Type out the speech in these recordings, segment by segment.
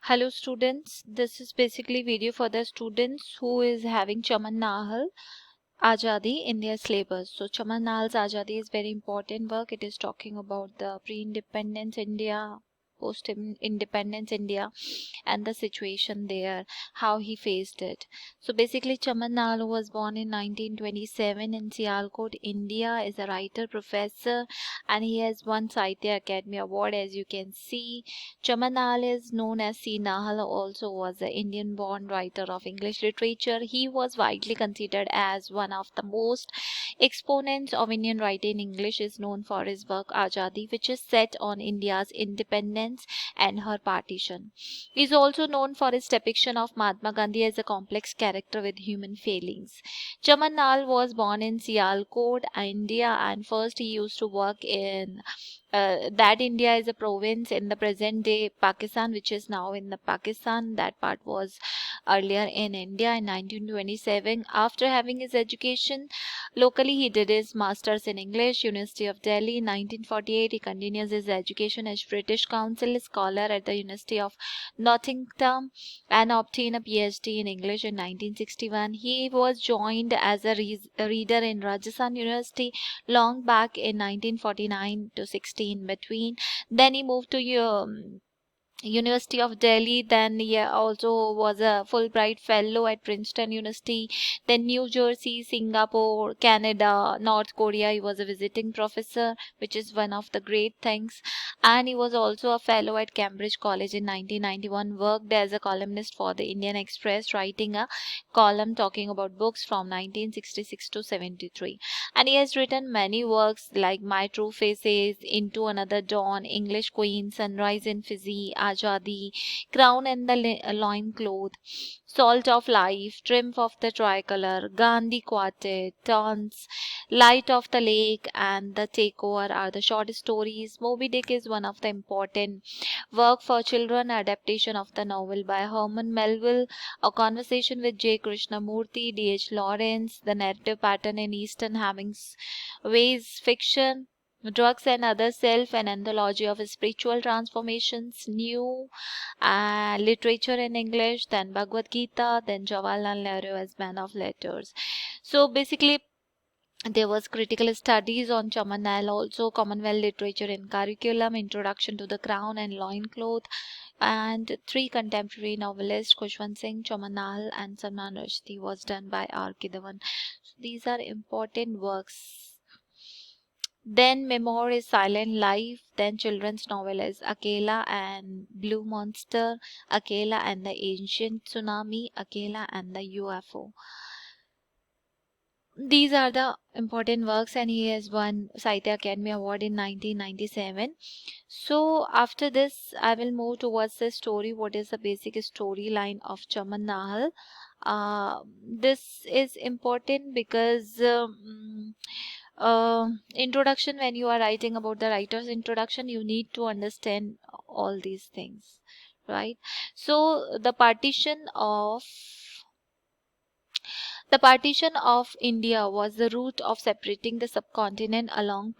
Hello students, this is basically video for the students who is having Chaman Nahal Azadi in their syllabus. So Chaman Nahal's Azadi is very important work. It is talking about the pre-independence India, post-independence India and the situation there, how he faced it. So basically Chaman Nahal was born in 1927 in Sialkot, India, is a writer, professor, and he has won Sahitya Academy Award. As you can see, Chaman Nahal is known as C. Nahal, also was an Indian born writer of English literature. He was widely considered as one of the most exponents of Indian writing in English. Is known for his work Azadi, which is set on India's independence and her partition. He is also known for his depiction of Mahatma Gandhi as a complex character with human failings. Chaman Nahal was born in Sialkot, India, and first he used to work in that India is a province in the present day Pakistan, which is now in the Pakistan. That part was earlier in India in 1927. After having his education locally, he did his masters in English, University of Delhi. In 1948, he continues his education as British Council scholar at the University of Nottingham and obtained a PhD in English in 1961. He was joined as a reader in Rajasthan University long back in 1949 to 16 between. Then he moved to University of Delhi. Then he also was a Fulbright Fellow at Princeton University. Then New Jersey, Singapore, Canada, North Korea. He was a visiting professor, which is one of the great things. And he was also a fellow at Cambridge College in 1991. Worked as a columnist for the Indian Express, writing a column talking about books from 1966 to 73. And he has written many works like My True Faces, Into Another Dawn, English Queen, Sunrise in Fizzy, Azadi, Crown and the Loincloth, Salt of Life, Triumph of the Tricolor, Gandhi Quartet, Dance, Light of the Lake, and The Takeover are the short stories. Moby Dick is one of the important work for children adaptation of the novel by Herman Melville, A Conversation with J. Krishnamurti, D.H. Lawrence, the narrative pattern in Eastern Hemingway's fiction, Drugs and Other Self, an anthology of spiritual transformations, new literature in English, then Bhagavad Gita, then Jawaharlal Nehru as Man of Letters. So basically, there was critical studies on Chaman Nahal, also Commonwealth literature in curriculum, Introduction to the Crown and Loincloth, and three contemporary novelists, Khushwant Singh, Chaman Nahal, and Salman Rushdie, was done by R. Kidavan. So these are important works. Then memoir is Silent Life. Then children's novel is Akela and Blue Monster, Akela and the Ancient Tsunami, Akela and the UFO. These are the important works, and he has won Sahitya Academy Award in 1997. So after this, I will move towards the story. What is the basic storyline of Chaman Nahal? This is important because introduction, when you are writing about the writer's introduction, you need to understand all these things, right? So the partition of India was the route of separating the subcontinent along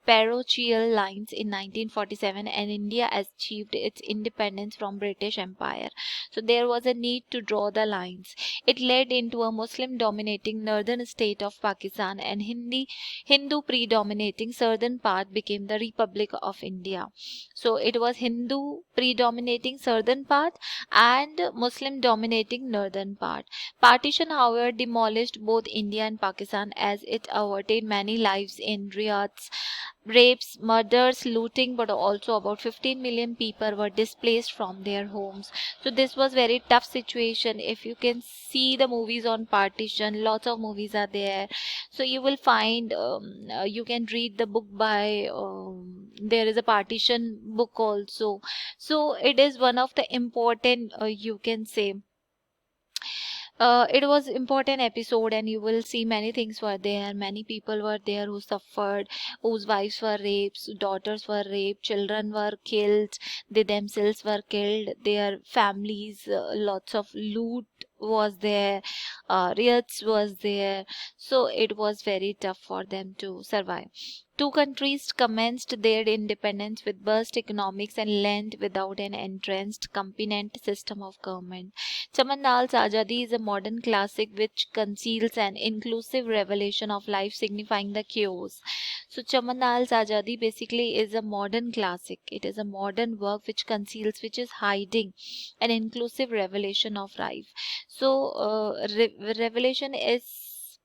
parochial lines in 1947, and India achieved its independence from British Empire. So there was a need to draw the lines. It led into a Muslim dominating northern state of Pakistan, and Hindu predominating southern part became the Republic of India. So it was Hindu predominating southern part and Muslim dominating northern part. Partition, however, demolished both India and Pakistan as it averted many lives in riots, rapes, murders, looting, but also about 15 million people were displaced from their homes. So this was very tough situation. If you can see the movies on partition, lots of movies are there. So you will find, you can read the book by, there is a partition book also. So it is one of the important, you can say, it was important episode, and you will see many things were there. Many people were there who suffered, whose wives were raped, daughters were raped, children were killed, they themselves were killed, their families, lots of loot was there, riots was there. So it was very tough for them to survive. Two countries commenced their independence with burst economics and land without an entrenched, competent system of government. Chaman Nal's Azadi is a modern classic which conceals an inclusive revelation of life signifying the chaos. So Chaman Nal's Azadi basically is a modern classic. It is a modern work which conceals, which is hiding an inclusive revelation of life. So revelation is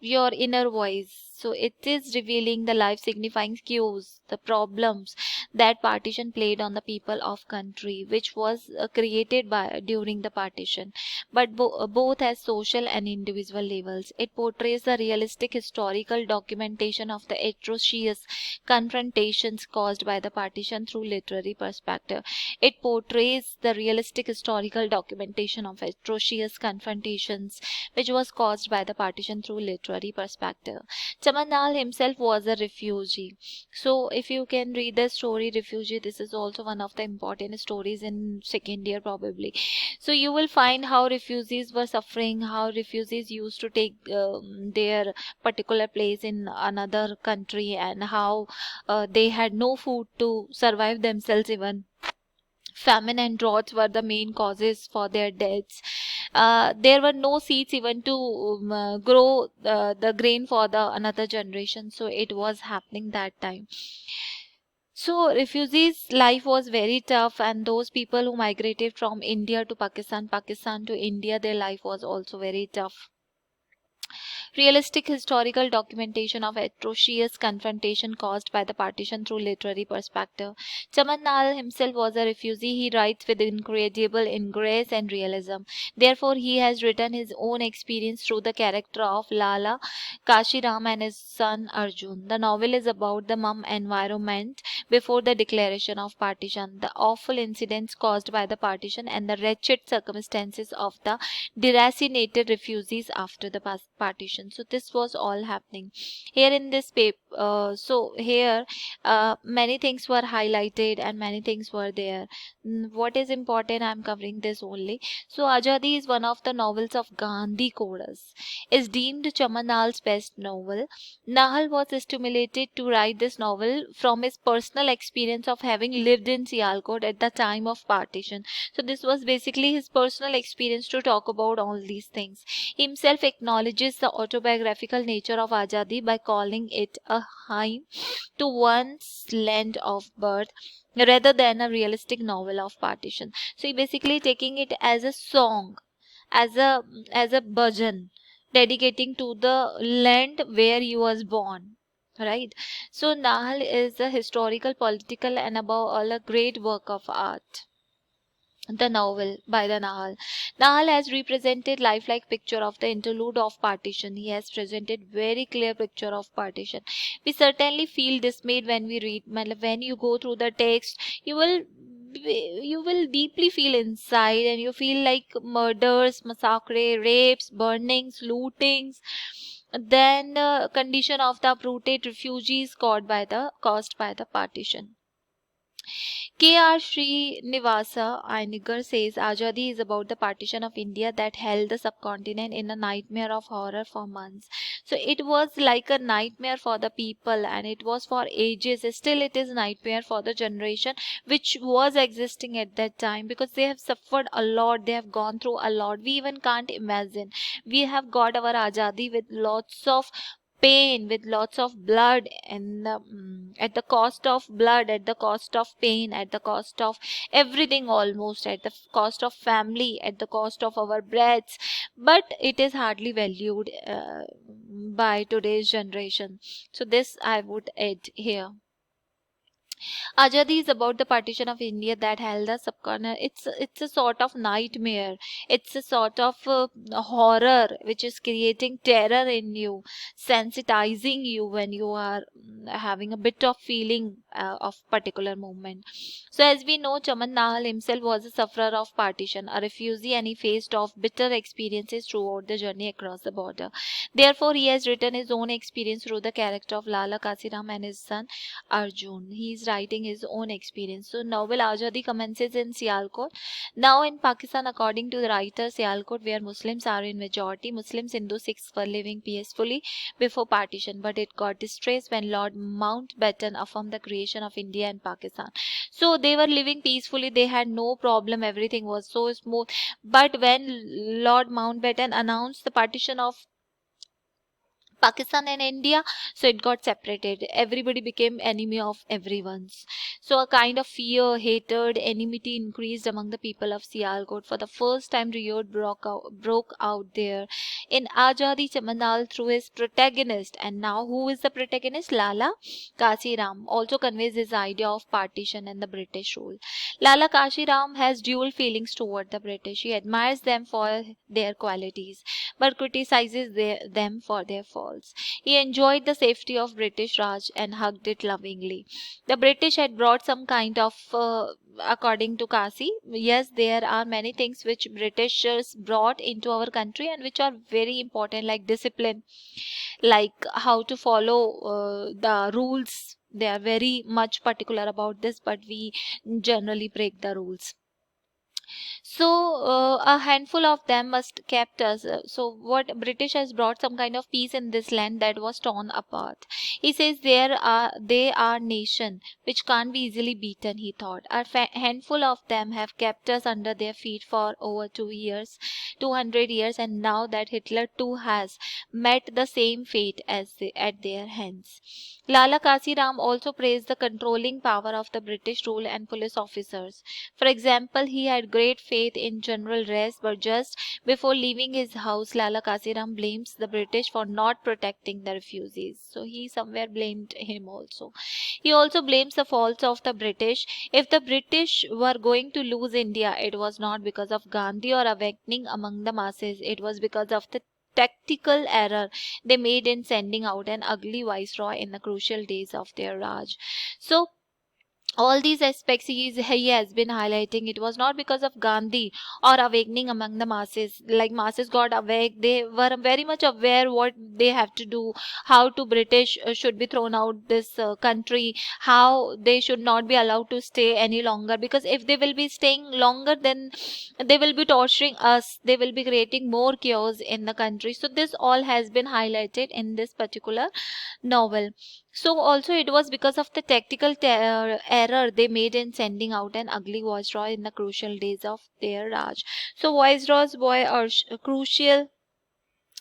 your inner voice. So it is revealing the life signifying cues, the problems that partition played on the people of country, which was created by during the partition, but both as social and individual levels. It portrays the realistic historical documentation of the atrocious confrontations caused by the partition through literary perspective. It portrays the realistic historical documentation of atrocious confrontations which was caused by the partition through literary perspective. Chaman Nahal himself was a refugee. So if you can read the story Refugee, this is also one of the important stories in second year probably. So you will find how refugees were suffering, how refugees used to take their particular place in another country, and how they had no food to survive themselves even. Famine and droughts were the main causes for their deaths. There were no seeds even to grow the grain for the another generation. So it was happening that time. So refugees' life was very tough, and those people who migrated from India to Pakistan, Pakistan to India, their life was also very tough. Realistic historical documentation of atrocious confrontation caused by the partition through literary perspective. Chaman Nahal himself was a refugee. He writes with incredible ingrace and realism. Therefore, he has written his own experience through the character of Lala, Kashiram, and his son Arjun. The novel is about the mum environment before the declaration of partition, the awful incidents caused by the partition, and the wretched circumstances of the deracinated refugees after the partition. So this was all happening here in this paper. So here many things were highlighted and many things were there. What is important, I'm covering this only. So Azadi is one of the novels of Gandhi Chorus, is deemed Chamanal's best novel. Nahal was stimulated to write this novel from his personal experience of having lived in Sialkot at the time of partition. So this was basically his personal experience to talk about all these things. He himself acknowledges the autobiographical nature of Azadi by calling it a hymn to one's land of birth rather than a realistic novel of partition. So he basically taking it as a song, as a bhajan, dedicating to the land where he was born. Right. So Nahal is a historical, political, and above all a great work of art. The novel by the Nahal. Nahal has represented lifelike picture of the interlude of partition. He has presented very clear picture of partition. We certainly feel dismayed when we read. When you go through the text, you will deeply feel inside, and you feel like murders, massacre, rapes, burnings, lootings. Then the condition of the uprooted refugees caused by the partition. K.R. Srinivasa Iyengar says Azadi is about the partition of India that held the subcontinent in a nightmare of horror for months. So it was like a nightmare for the people, and it was for ages. Still, it is nightmare for the generation which was existing at that time, because they have suffered a lot. They have gone through a lot. We even can't imagine. We have got our Azadi with lots of pain, with lots of blood, and at the cost of blood, at the cost of pain, at the cost of everything, almost at the cost of family, at the cost of our breaths. But it is hardly valued by today's generation. So this I would add here. Azadi is about the partition of India that held the subcontinent. It's a sort of nightmare. It's a sort of horror which is creating terror in you, sensitizing you when you are having a bit of feeling of particular movement. So as we know, Chaman Nahal himself was a sufferer of partition, a refugee, and he faced off bitter experiences throughout the journey across the border. Therefore, he has written his own experience through the character of Lala Kasiram and his son Arjun. He is writing his own experience. So novel Azadi commences in Sialkot. Now in Pakistan, according to the writer, Sialkot, where Muslims are in majority, Muslims, Hindus, Sikhs were living peacefully before partition, but it got distressed when Lord Mountbatten affirmed the creation of India and Pakistan. So they were living peacefully, they had no problem, everything was so smooth. But when Lord Mountbatten announced the partition of Pakistan and India, so it got separated. Everybody became enemy of everyone's. So a kind of fear, hatred, enmity increased among the people of Sialkot. For the first time, riot broke out there. In Azadi, Chamanal through his protagonist, and now who is the protagonist? Lala Kasiram also conveys his idea of partition and the British rule. Lala Kasiram has dual feelings toward the British. He admires them for their qualities but criticizes them for their faults. He enjoyed the safety of British Raj and hugged it lovingly. The British had brought some kind of, according to Kasi, yes, there are many things which Britishers brought into our country and which are very important, like discipline, like how to follow the rules. They are very much particular about this, but we generally break the rules. So a handful of them must kept us. So what British has brought some kind of peace in this land that was torn apart. He says they are nation which can't be easily beaten. He thought a handful of them have kept us under their feet for over 2 years, 200 years, and now that Hitler too has met the same fate at their hands. Lala Kasiram also praised the controlling power of the British rule and police officers. For example, he had great faith in General Reyes, but just before leaving his house, Lala Kasiram blames the British for not protecting the refugees. So he somewhere blamed him also. He also blames the faults of the British. If the British were going to lose India, it was not because of Gandhi or awakening among the masses. It was because of the tactical error they made in sending out an ugly viceroy in the crucial days of their Raj. So all these aspects he has been highlighting. It was not because of Gandhi or awakening among the masses, like masses got awake, they were very much aware what they have to do, how to British should be thrown out this country, how they should not be allowed to stay any longer, because if they will be staying longer, then they will be torturing us, they will be creating more chaos in the country. So this all has been highlighted in this particular novel. So also it was because of the tactical error they made in sending out an ugly viceroy in the crucial days of their Raj. So viceroys are crucial,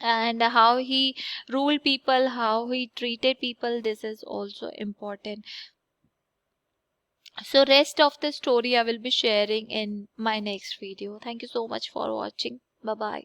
and how he ruled people, how he treated people, this is also important. So rest of the story I will be sharing in my next video. Thank you so much for watching. Bye bye.